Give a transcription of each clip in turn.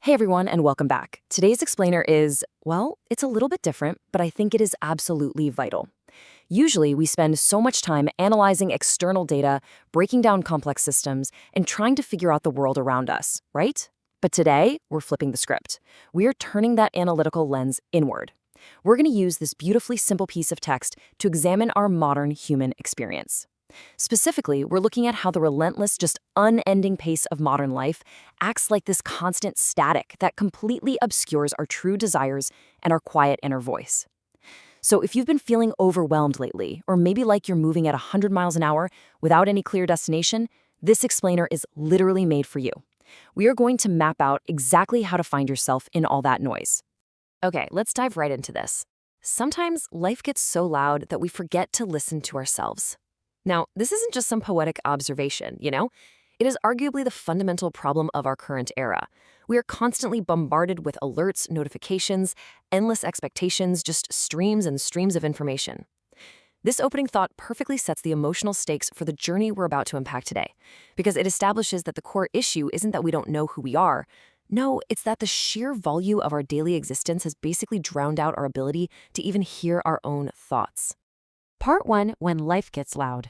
Hey everyone, and welcome back. Today's explainer is, well, it's a little bit different, but I think it is absolutely vital. Usually, we spend so much time analyzing external data, breaking down complex systems, and trying to figure out the world around us, right? But today, we're flipping the script. We are turning that analytical lens inward. We're going to use this beautifully simple piece of text to examine our modern human experience. Specifically, we're looking at how the relentless, just unending pace of modern life acts like this constant static that completely obscures our true desires and our quiet inner voice. So if you've been feeling overwhelmed lately, or maybe like you're moving at 100 miles an hour without any clear destination, this explainer is literally made for you. We are going to map out exactly how to find yourself in all that noise. Okay, let's dive right into this. Sometimes life gets so loud that we forget to listen to ourselves. Now, this isn't just some poetic observation, It is arguably the fundamental problem of our current era. We are constantly bombarded with alerts, notifications, endless expectations, just streams and streams of information. This opening thought perfectly sets the emotional stakes for the journey we're about to unpack today, because it establishes that the core issue isn't that we don't know who we are. No, it's that the sheer volume of our daily existence has basically drowned out our ability to even hear our own thoughts. Part 1, when life gets loud.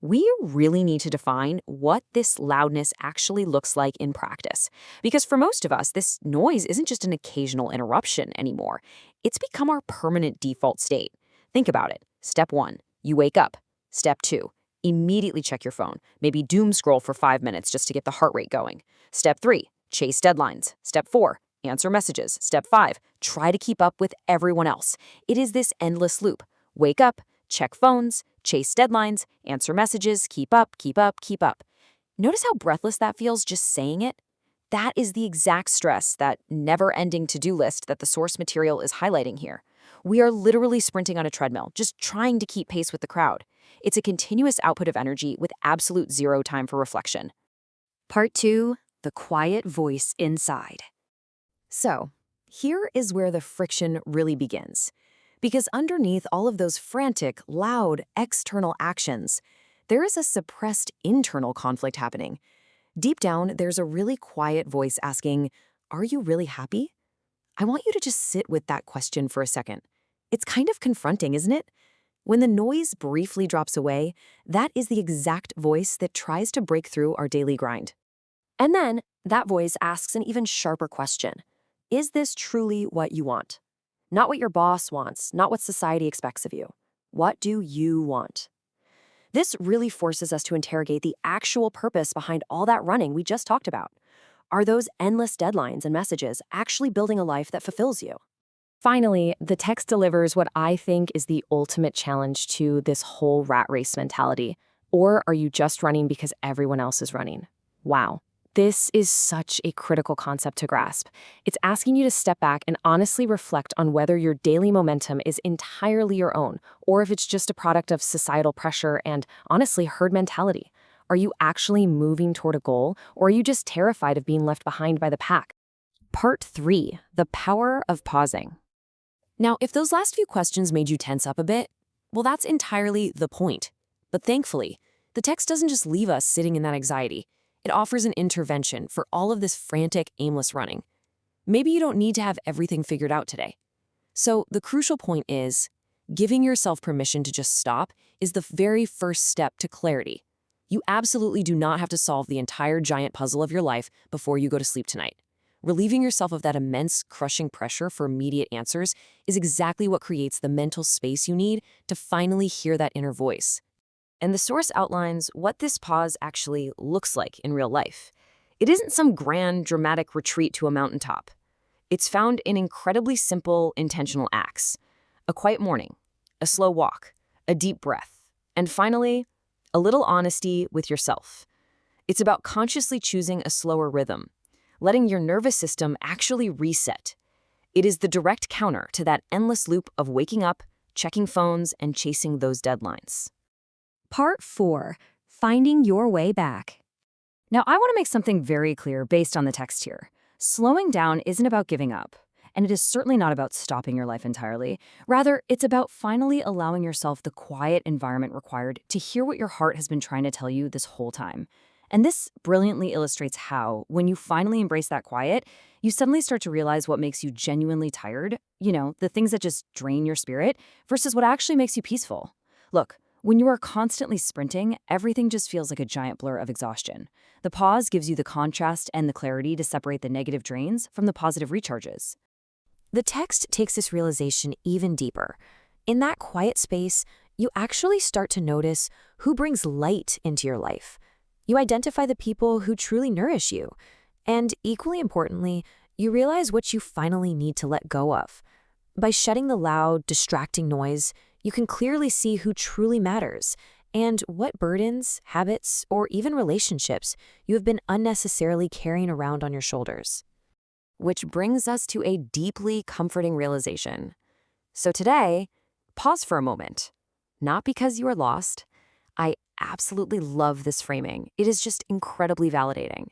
We really need to define what this loudness actually looks like in practice. Because for most of us, this noise isn't just an occasional interruption anymore. It's become our permanent default state. Think about it. Step 1, you wake up. Step 2, immediately check your phone. Maybe doom scroll for 5 minutes just to get the heart rate going. Step 3, chase deadlines. Step 4, answer messages. Step 5, try to keep up with everyone else. It is this endless loop. Wake up, check phones, chase deadlines, answer messages, keep up, keep up, keep up. Notice how breathless that feels just saying it? That is the exact stress, that never-ending to-do list that the source material is highlighting here. We are literally sprinting on a treadmill, just trying to keep pace with the crowd. It's a continuous output of energy with absolute zero time for reflection. Part 2, the quiet voice inside. So, here is where the friction really begins. Because underneath all of those frantic, loud, external actions, there is a suppressed internal conflict happening. Deep down, there's a really quiet voice asking, "Are you really happy?" I want you to just sit with that question for a second. It's kind of confronting, isn't it? When the noise briefly drops away, that is the exact voice that tries to break through our daily grind. And then, that voice asks an even sharper question. Is this truly what you want? Not what your boss wants, not what society expects of you. What do you want? This really forces us to interrogate the actual purpose behind all that running we just talked about. Are those endless deadlines and messages actually building a life that fulfills you? Finally, the text delivers what I think is the ultimate challenge to this whole rat race mentality. Or are you just running because everyone else is running? Wow. This is such a critical concept to grasp. It's asking you to step back and honestly reflect on whether your daily momentum is entirely your own, or if it's just a product of societal pressure and, honestly, herd mentality. Are you actually moving toward a goal, or are you just terrified of being left behind by the pack? Part 3, the power of pausing. Now, if those last few questions made you tense up a bit, well, that's entirely the point. But thankfully, the text doesn't just leave us sitting in that anxiety. It offers an intervention for all of this frantic, aimless running. Maybe you don't need to have everything figured out today. So the crucial point is, giving yourself permission to just stop is the very first step to clarity. You absolutely do not have to solve the entire giant puzzle of your life before you go to sleep tonight. Relieving yourself of that immense, crushing pressure for immediate answers is exactly what creates the mental space you need to finally hear that inner voice. And the source outlines what this pause actually looks like in real life. It isn't some grand, dramatic retreat to a mountaintop. It's found in incredibly simple, intentional acts. A quiet morning, a slow walk, a deep breath, and finally, a little honesty with yourself. It's about consciously choosing a slower rhythm, letting your nervous system actually reset. It is the direct counter to that endless loop of waking up, checking phones, and chasing those deadlines. Part 4, finding your way back. Now, I want to make something very clear based on the text here. Slowing down isn't about giving up, and it is certainly not about stopping your life entirely. Rather, it's about finally allowing yourself the quiet environment required to hear what your heart has been trying to tell you this whole time. And this brilliantly illustrates how, when you finally embrace that quiet, you suddenly start to realize what makes you genuinely tired, the things that just drain your spirit, versus what actually makes you peaceful. Look, when you are constantly sprinting, everything just feels like a giant blur of exhaustion. The pause gives you the contrast and the clarity to separate the negative drains from the positive recharges. The text takes this realization even deeper. In that quiet space, you actually start to notice who brings light into your life. You identify the people who truly nourish you. And equally importantly, you realize what you finally need to let go of. By shutting the loud, distracting noise, you can clearly see who truly matters and what burdens, habits, or even relationships you have been unnecessarily carrying around on your shoulders. Which brings us to a deeply comforting realization. So today, pause for a moment. Not because you are lost. I absolutely love this framing. It is just incredibly validating.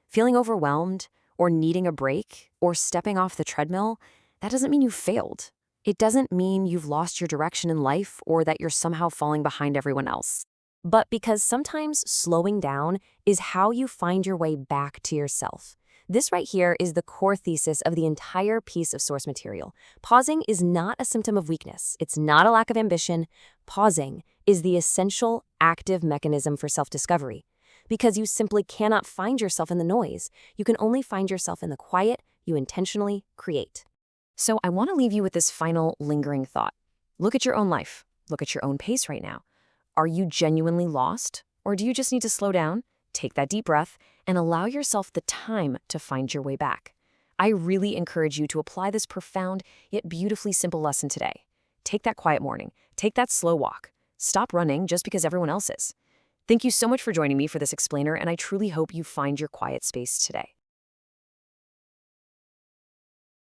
Feeling overwhelmed, or needing a break, or stepping off the treadmill, that doesn't mean you failed. It doesn't mean you've lost your direction in life or that you're somehow falling behind everyone else. But because sometimes slowing down is how you find your way back to yourself. This right here is the core thesis of the entire piece of source material. Pausing is not a symptom of weakness. It's not a lack of ambition. Pausing is the essential, active mechanism for self-discovery. Because you simply cannot find yourself in the noise. You can only find yourself in the quiet you intentionally create. So I want to leave you with this final lingering thought. Look at your own life. Look at your own pace right now. Are you genuinely lost? Or do you just need to slow down, take that deep breath, and allow yourself the time to find your way back? I really encourage you to apply this profound yet beautifully simple lesson today. Take that quiet morning. Take that slow walk. Stop running just because everyone else is. Thank you so much for joining me for this explainer, and I truly hope you find your quiet space today.